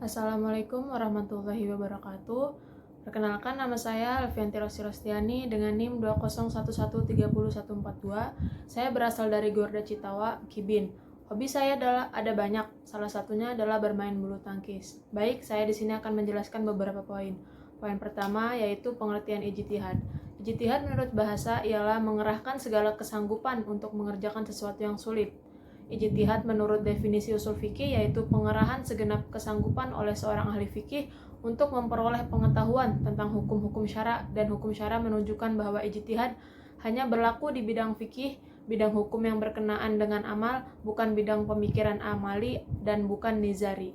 Assalamualaikum warahmatullahi wabarakatuh. Perkenalkan, nama saya Alfianti Rostiani dengan NIM 201130142. Saya berasal dari Gorda Citawa, Kibin. Hobi saya ada banyak, salah satunya adalah bermain bulu tangkis. Baik, saya di sini akan menjelaskan beberapa poin. Poin pertama yaitu pengertian ijtihad. Ijtihad menurut bahasa ialah mengerahkan segala kesanggupan untuk mengerjakan sesuatu yang sulit. Ijtihad menurut definisi usul fikih yaitu pengerahan segenap kesanggupan oleh seorang ahli fikih untuk memperoleh pengetahuan tentang hukum-hukum syara, dan hukum syara menunjukkan bahwa ijtihad hanya berlaku di bidang fikih, bidang hukum yang berkenaan dengan amal, bukan bidang pemikiran amali dan bukan nizari.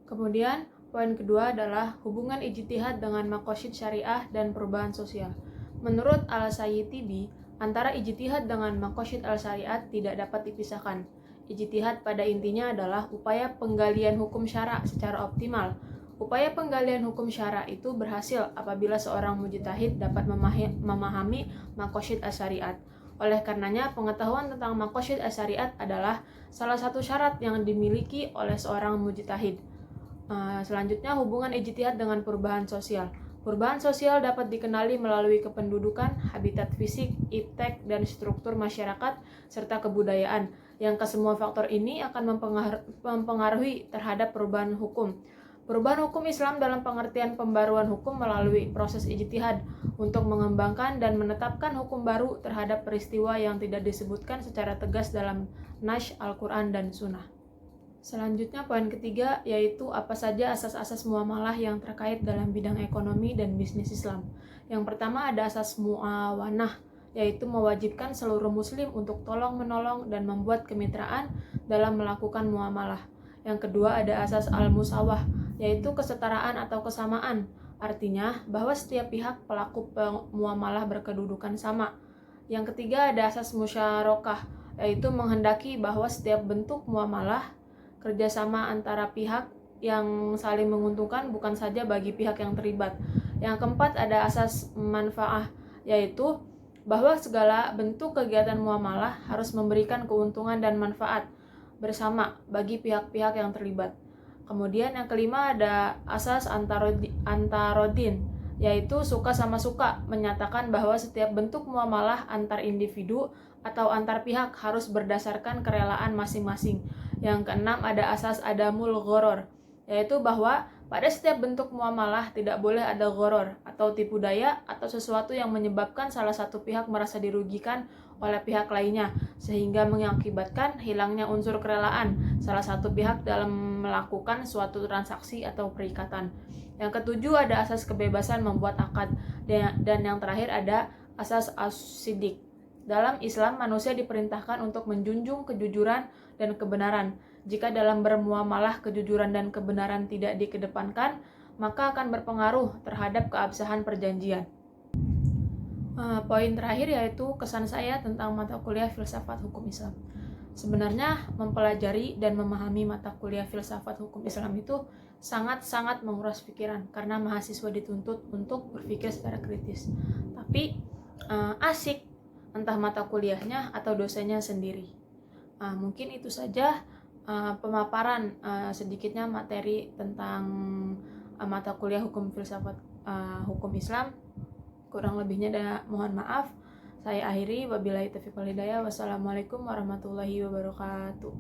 Kemudian, poin kedua adalah hubungan ijtihad dengan maqasid syariah dan perubahan sosial. Menurut Al-Sayyitibi, antara ijtihad dengan maqasid al-syariat tidak dapat dipisahkan. Ijtihad pada intinya adalah upaya penggalian hukum syara secara optimal. Upaya penggalian hukum syara itu berhasil apabila seorang mujtahid dapat memahami maqasid al-syariat. Oleh karenanya, pengetahuan tentang maqasid al-syariat adalah salah satu syarat yang dimiliki oleh seorang mujtahid. Selanjutnya, hubungan ijtihad dengan perubahan sosial. Perubahan sosial dapat dikenali melalui kependudukan, habitat fisik, iptek, dan struktur masyarakat, serta kebudayaan, yang kesemua faktor ini akan mempengaruhi terhadap perubahan hukum. Perubahan hukum Islam dalam pengertian pembaruan hukum melalui proses ijtihad untuk mengembangkan dan menetapkan hukum baru terhadap peristiwa yang tidak disebutkan secara tegas dalam Nas Al-Quran dan Sunnah. Selanjutnya, poin ketiga yaitu apa saja asas-asas muamalah yang terkait dalam bidang ekonomi dan bisnis Islam. Yang pertama ada asas muawanah, yaitu mewajibkan seluruh muslim untuk tolong-menolong dan membuat kemitraan dalam melakukan muamalah. Yang kedua ada asas al-musawah, yaitu kesetaraan atau kesamaan, artinya bahwa setiap pihak pelaku muamalah berkedudukan sama. Yang ketiga ada asas musyarakah, yaitu menghendaki bahwa setiap bentuk muamalah kerjasama antara pihak yang saling menguntungkan bukan saja bagi pihak yang terlibat. Yang keempat ada asas manfaah, yaitu bahwa segala bentuk kegiatan muamalah harus memberikan keuntungan dan manfaat bersama bagi pihak-pihak yang terlibat. Kemudian yang kelima ada asas antarodin, yaitu suka sama suka, menyatakan bahwa setiap bentuk muamalah antar individu atau antar pihak harus berdasarkan kerelaan masing-masing. Yang keenam ada asas adamul ghoror, yaitu bahwa pada setiap bentuk muamalah tidak boleh ada ghoror atau tipu daya atau sesuatu yang menyebabkan salah satu pihak merasa dirugikan oleh pihak lainnya, sehingga mengakibatkan hilangnya unsur kerelaan salah satu pihak dalam melakukan suatu transaksi atau perikatan. Yang ketujuh ada asas kebebasan membuat akad, dan yang terakhir ada asas as-siddiq. Dalam Islam, manusia diperintahkan untuk menjunjung kejujuran dan kebenaran. Jika dalam bermuamalah kejujuran dan kebenaran tidak dikedepankan, maka akan berpengaruh terhadap keabsahan perjanjian. Poin terakhir yaitu kesan saya tentang mata kuliah filsafat hukum Islam. Sebenarnya mempelajari dan memahami mata kuliah filsafat hukum Islam itu sangat-sangat menguras pikiran karena mahasiswa dituntut untuk berpikir secara kritis. Tapi asik entah mata kuliahnya atau dosennya sendiri. Mungkin itu saja pemaparan sedikitnya materi tentang mata kuliah hukum filsafat hukum Islam. Kurang lebihnya mohon maaf. Saya akhiri, wabillahi taufiq wal hidayah. Wassalamualaikum warahmatullahi wabarakatuh.